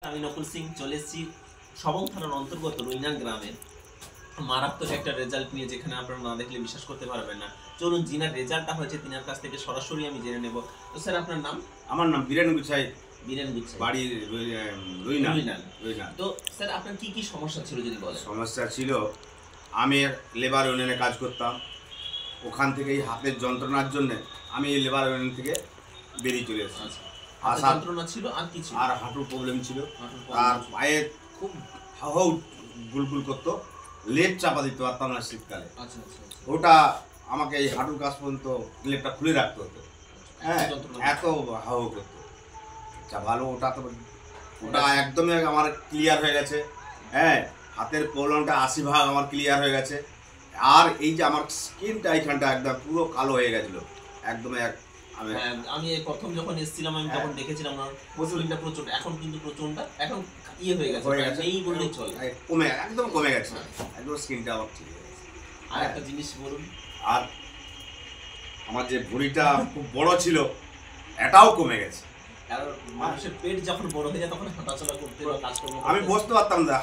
আমি নকুল সিং চলে এসেছি সবং থানার অন্তর্গত রুইনান গ্রামের মারাত্মক একটা রেজাল্ট নিয়ে, যেখানে আপনারা না দেখলে বিশ্বাস করতে পারবেন না। চলুন, যিনার রেজাল্টটা হয়েছে তিনার কাছ থেকে সরাসরি আমি জেনে নেব। তো স্যার, আপনার নাম? আমার নাম বীরেন গুছাই, বীরেন গুছাই, বাড়ি রুইনান। তো স্যার, আপনার কি কি সমস্যা ছিল যদি বলেন? সমস্যা ছিল, আমি লেবার ইউনিয়নে কাজ করতাম। ওখান থেকেই হাতের যন্ত্রণার জন্য আমি লেবার ইউনিয়ন থেকে বেরিয়ে চলে এসেছি। যন্ত্রণা ছিল আর কি ছিল? আর হাঁটুর প্রবলেম ছিল, আর পায়ে খুব হাও গুলগুল করতো, লেপ চাপা দিতে পারতাম না শীতকালে। ওটা আমাকে এই হাঁটুর কাছ পর্যন্ত লেপটা খুলে রাখতে হতো। হ্যাঁ, এত হাও করতো। আচ্ছা, ভালো, ওটা একদমই আমার ক্লিয়ার হয়ে গেছে। হ্যাঁ, হাতের প্রবলেমটা 80% আমার ক্লিয়ার হয়ে গেছে। আর এই যে আমার স্কিনটা এইখানটা একদম পুরো কালো হয়ে গেছিল, একদম আমি প্রথম যখন এসেছিলাম আমি তখন দেখেছিলাম আমার প্রচুরটা প্রচুর, এখন কিন্তু প্রচুরটা এখন ইয়ে হয়ে গেছে, এই বললেই চলে, একদম কমে গেছে, একদম স্কিনটা আমার ঠিক হয়ে গেছে। আর একটা জিনিস বলুন, আর আমার যে ভুঁড়িটা খুব বড় ছিল এটাও কমে গেছে। আর মানুষের পেট যখন বড় হয়ে যায় তখন হাঁটাচলা করতে বা কাজকর্ম আমি বসতে পারতাম না,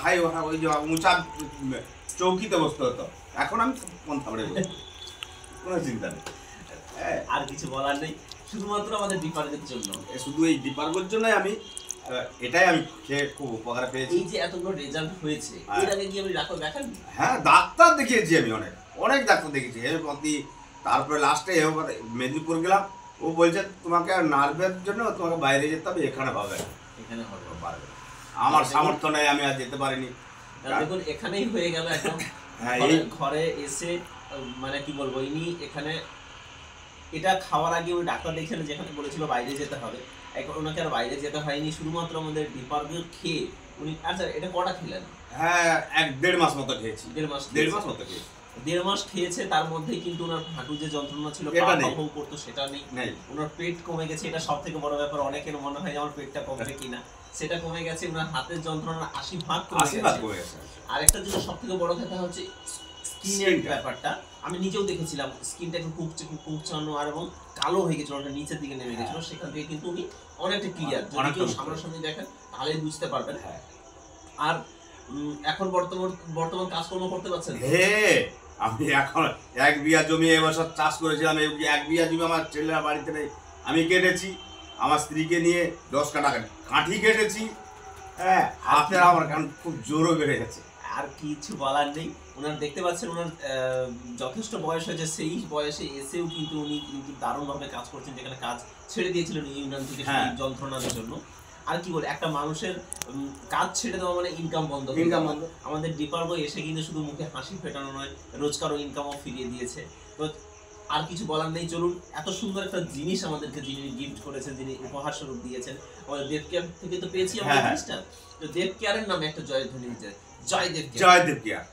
ওই যে উঁচা চৌকিতে বসতে হতো। এখন আমি কোন খাবারে কোনো চিন্তা নেই। আর কিছু বলার নেই, শুধুমাত্র আমাদের ডিপার্টমেন্টের জন্য, শুধু এই ডিপার্টমেন্টের জন্যই আমি এটাই আমি খেয়ে খুব উপকার পেয়েছি। এই যে এতগুলো রেজাল্ট হয়েছে, এর আগে কি আপনি ডাক্তার দেখান? হ্যাঁ, ডাক্তার দেখিয়েছি আমি, অনেক ডাক্তার দেখেছি। তারপরে লাস্টে মেদিনীপুর গেলাম, ও বলছে তোমাকে নার্ভের জন্য তোমাকে বাইরে যেতে হবে, এখানে পাবে না, এখানে হবে পারবে। আমার সামর্থ্য নেই, আমি আর যেতে পারিনি। দেখুন, এখানেই হয়ে গেল একদম। ঘরে এসে মানে কি বলবো, ইনি এখানে এটা খাওয়ার আগে ওই ডাক্তার দেখছেন যেখানে বলেছিল বাইরে যেতে হবে, এখন ওনাকে আর বাইরে যেতে হয়নি, শুধুমাত্র আমাদের ডিপার্টমেন্ট খেয়ে উনি। আচ্ছা, এটা কটা খেলেন? হ্যাঁ, 1-1.5 মাস মতো খেয়েছি। 1.5 মাস মতো খেয়েছি। 1.5 মাস খেয়েছে, তার মধ্যে কিন্তু ওনার হাঁটু যে যন্ত্রণা ছিল করতো সেটা নেই, ওনার পেট কমে গেছে, এটা সব থেকে বড় ব্যাপার। অনেকের মনে হয় আমার পেটটা কমবে কিনা, সেটা কমে গেছে। ওনার হাতের যন্ত্রণা 80% কমে গেছে। আর একটা যেটা সব থেকে বড় কথা হচ্ছে স্কিনের ব্যাপারটা। আমি নিজেও দেখেছিলাম স্কিনটা একটু কুকচানো আর এবং কালো হয়ে গেছিল, ওটা নিচের দিকে নেমে গেছিল, সেখান থেকে কিন্তু উনি অনেকটা ক্লিয়ার। যদি কেউ সামনাসামনি দেখেন তাহলে বুঝতে পারবেন। আর এখন বর্তমান কাজকর্ম করতে পারছেন? হ্যাঁ, আমি এখন 1 বিঘা জমি এবছর চাষ করেছিলাম। 1 বিঘা জমি আমার ছেলেরা বাড়িতে নেই, আমি কেটেছি। আমার স্ত্রীকে নিয়ে 10 কাঠা কাঠি কেটেছি। হ্যাঁ, হাতের আমার খুব জোরও বেড়ে গেছে। আর কিছু বলার নেই। ওনার দেখতে পাচ্ছেন ওনার যথেষ্ট বয়স হয়েছে, সেই বয়সে এসেও কিন্তু উনি কিন্তু দারুণভাবে কাজ করছেন, যেখানে কাজ ছেড়ে দিয়েছিলেন ইউনিয়ন থেকে যন্ত্রণার জন্য। আর কি বলে, একটা মানুষের কাজ ছেড়ে দেওয়া মানে ইনকাম বন্ধ। আমাদের ডিপার্টমেন্ট এসে কিন্তু শুধু মুখে হাসি ফেটানো নয়, রোজকারও ইনকামও ফিরিয়ে দিয়েছে। তো আর কিছু বলার নেই। চলুন, এত সুন্দর একটা জিনিস আমাদেরকে যিনি গিফট করেছেন, যিনি উপহার স্বরূপ দিয়েছেন, আমাদের দেব কেয়ার থেকে তো পেয়েছি আমরা জিনিসটা। তো দেব কেয়ারের নামে একটা জয়ধ্বনি দিতে, জয় দেব কেয়ার।